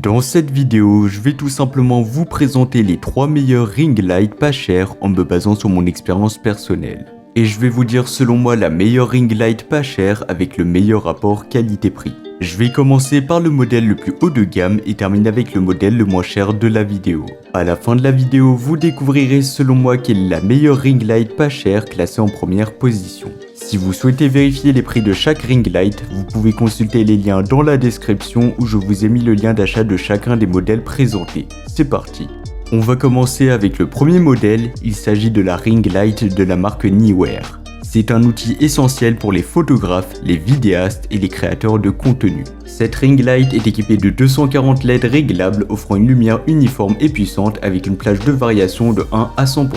Dans cette vidéo, je vais tout simplement vous présenter les 3 meilleurs ring lights pas chers en me basant sur mon expérience personnelle. Et je vais vous dire selon moi la meilleure ring light pas chère avec le meilleur rapport qualité-prix. Je vais commencer par le modèle le plus haut de gamme et terminer avec le modèle le moins cher de la vidéo. À la fin de la vidéo, vous découvrirez selon moi quelle est la meilleure ring light pas chère classée en première position. Si vous souhaitez vérifier les prix de chaque ring light, vous pouvez consulter les liens dans la description où je vous ai mis le lien d'achat de chacun des modèles présentés. C'est parti. On va commencer avec le premier modèle, il s'agit de la ring light de la marque Neewer. C'est un outil essentiel pour les photographes, les vidéastes et les créateurs de contenu. Cette ring light est équipée de 240 LED réglables offrant une lumière uniforme et puissante avec une plage de variation de 1 à 100%.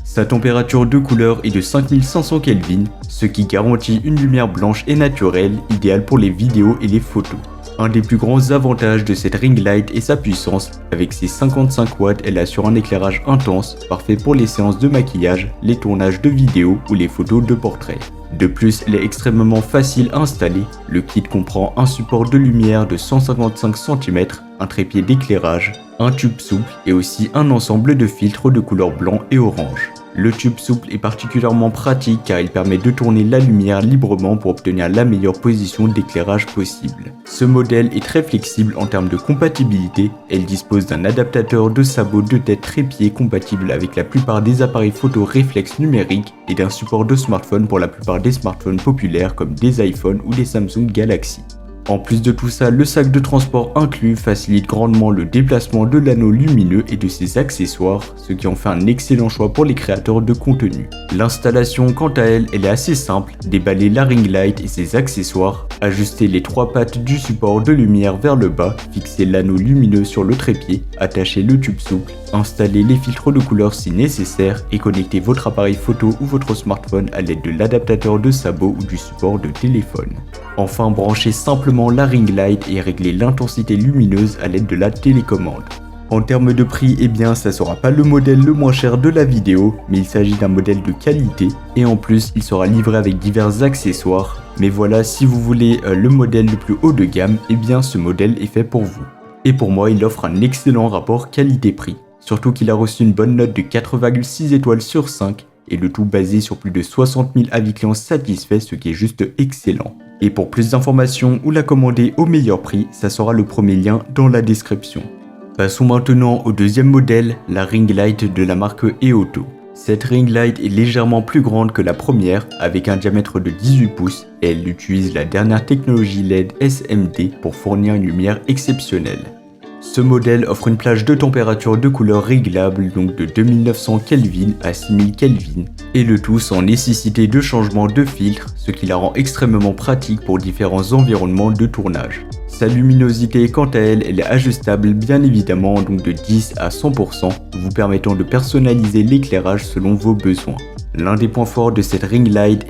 Sa température de couleur est de 5500 Kelvin, ce qui garantit une lumière blanche et naturelle, idéale pour les vidéos et les photos. Un des plus grands avantages de cette ring light est sa puissance. Avec ses 55 watts, elle assure un éclairage intense, parfait pour les séances de maquillage, les tournages de vidéos ou les photos de portraits. De plus, elle est extrêmement facile à installer. Le kit comprend un support de lumière de 155 cm, un trépied d'éclairage, un tube souple et aussi un ensemble de filtres de couleur blanc et orange. Le tube souple est particulièrement pratique car il permet de tourner la lumière librement pour obtenir la meilleure position d'éclairage possible. Ce modèle est très flexible en termes de compatibilité, elle dispose d'un adaptateur de sabot de tête trépied compatible avec la plupart des appareils photo réflexe numériques et d'un support de smartphone pour la plupart des smartphones populaires comme des iPhones ou des Samsung Galaxy. En plus de tout ça, le sac de transport inclus facilite grandement le déplacement de l'anneau lumineux et de ses accessoires, ce qui en fait un excellent choix pour les créateurs de contenu. L'installation, quant à elle, est assez simple, déballer la ring light et ses accessoires, ajuster les 3 pattes du support de lumière vers le bas, fixer l'anneau lumineux sur le trépied, attacher le tube souple, installer les filtres de couleur si nécessaire et connecter votre appareil photo ou votre smartphone à l'aide de l'adaptateur de sabot ou du support de téléphone. Enfin, branchez simplement la ring light et régler l'intensité lumineuse à l'aide de la télécommande. En termes de prix, ça sera pas le modèle le moins cher de la vidéo, mais il s'agit d'un modèle de qualité et en plus il sera livré avec divers accessoires. Mais voilà, si vous voulez le modèle le plus haut de gamme, ce modèle est fait pour vous. Et pour moi, il offre un excellent rapport qualité-prix. Surtout qu'il a reçu une bonne note de 4,6 étoiles sur 5 et le tout basé sur plus de 60 000 avis clients satisfaits, ce qui est juste excellent. Et pour plus d'informations ou la commander au meilleur prix, ça sera le premier lien dans la description. Passons maintenant au deuxième modèle, la ring light de la marque Eoto. Cette ring light est légèrement plus grande que la première, avec un diamètre de 18 pouces et elle utilise la dernière technologie LED SMD pour fournir une lumière exceptionnelle. Ce modèle offre une plage de température de couleur réglable, donc de 2900 Kelvin à 6000 Kelvin, et le tout sans nécessité de changement de filtre, ce qui la rend extrêmement pratique pour différents environnements de tournage. Sa luminosité, quant à elle, est ajustable bien évidemment, donc de 10 à 100%, vous permettant de personnaliser l'éclairage selon vos besoins. L'un des points forts de cette ring light,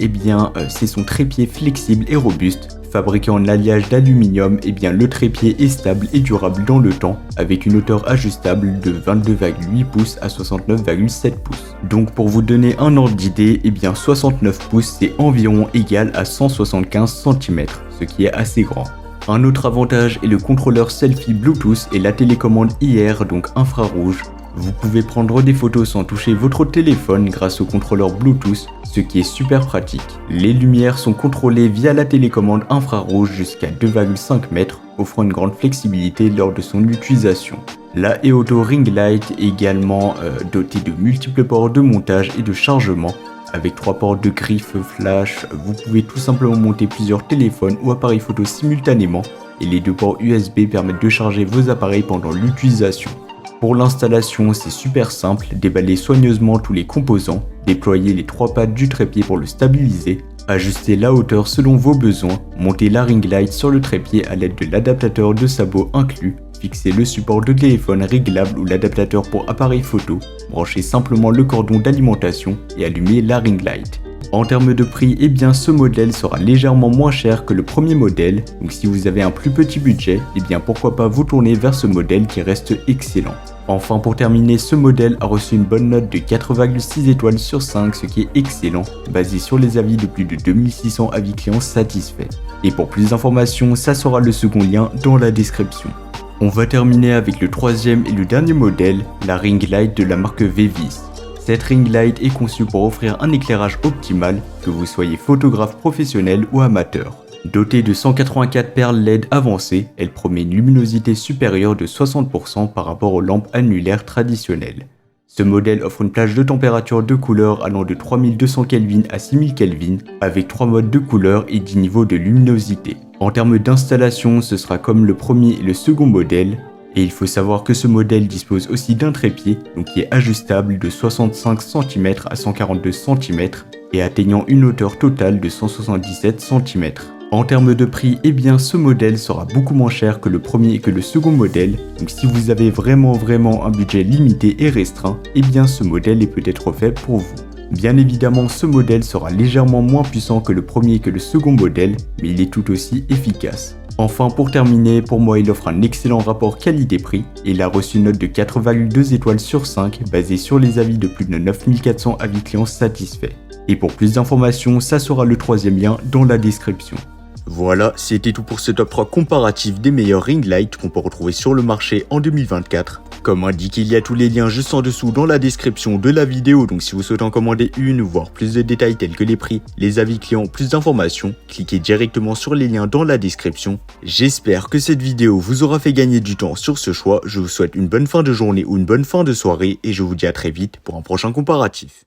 c'est son trépied flexible et robuste. Fabriqué en alliage d'aluminium, le trépied est stable et durable dans le temps, avec une hauteur ajustable de 22,8 pouces à 69,7 pouces. Donc pour vous donner un ordre d'idée, 69 pouces c'est environ égal à 175 cm, ce qui est assez grand. Un autre avantage est le contrôleur selfie Bluetooth et la télécommande IR, donc infrarouge. Vous pouvez prendre des photos sans toucher votre téléphone grâce au contrôleur Bluetooth, ce qui est super pratique. Les lumières sont contrôlées via la télécommande infrarouge jusqu'à 2,5 mètres, offrant une grande flexibilité lors de son utilisation. La Eoto Ring Light est également dotée de multiples ports de montage et de chargement. Avec 3 ports de griffe flash, vous pouvez tout simplement monter plusieurs téléphones ou appareils photo simultanément et les 2 ports USB permettent de charger vos appareils pendant l'utilisation. Pour l'installation, c'est super simple, déballez soigneusement tous les composants, déployez les 3 pattes du trépied pour le stabiliser, ajustez la hauteur selon vos besoins, montez la ring light sur le trépied à l'aide de l'adaptateur de sabot inclus, fixez le support de téléphone réglable ou l'adaptateur pour appareil photo, branchez simplement le cordon d'alimentation et allumez la ring light. En termes de prix, ce modèle sera légèrement moins cher que le premier modèle, donc si vous avez un plus petit budget, pourquoi pas vous tourner vers ce modèle qui reste excellent. Enfin, pour terminer, ce modèle a reçu une bonne note de 4,6 étoiles sur 5, ce qui est excellent, basé sur les avis de plus de 2600 avis clients satisfaits. Et pour plus d'informations, ça sera le second lien dans la description. On va terminer avec le troisième et le dernier modèle, la ring light de la marque Vevis. Cette ring light est conçue pour offrir un éclairage optimal, que vous soyez photographe professionnel ou amateur. Dotée de 184 perles LED avancées, elle promet une luminosité supérieure de 60% par rapport aux lampes annulaires traditionnelles. Ce modèle offre une plage de température de couleur allant de 3200 Kelvin à 6000 Kelvin, avec 3 modes de couleur et 10 niveaux de luminosité. En termes d'installation, ce sera comme le premier et le second modèle, et il faut savoir que ce modèle dispose aussi d'un trépied, donc qui est ajustable de 65 cm à 142 cm et atteignant une hauteur totale de 177 cm. En termes de prix, eh bien ce modèle sera beaucoup moins cher que le premier et que le second modèle, donc si vous avez vraiment un budget limité et restreint, eh bien ce modèle est peut-être fait pour vous. Bien évidemment, ce modèle sera légèrement moins puissant que le premier et que le second modèle, mais il est tout aussi efficace. Enfin, pour terminer, pour moi il offre un excellent rapport qualité-prix et il a reçu une note de 4,2 étoiles sur 5 basée sur les avis de plus de 9400 avis clients satisfaits. Et pour plus d'informations, ça sera le troisième lien dans la description. Voilà, c'était tout pour ce top 3 comparatif des meilleurs ring lights qu'on peut retrouver sur le marché en 2024. Comme indiqué, il y a tous les liens juste en dessous dans la description de la vidéo, donc si vous souhaitez en commander une ou voir plus de détails tels que les prix, les avis clients, plus d'informations, cliquez directement sur les liens dans la description. J'espère que cette vidéo vous aura fait gagner du temps sur ce choix, je vous souhaite une bonne fin de journée ou une bonne fin de soirée et je vous dis à très vite pour un prochain comparatif.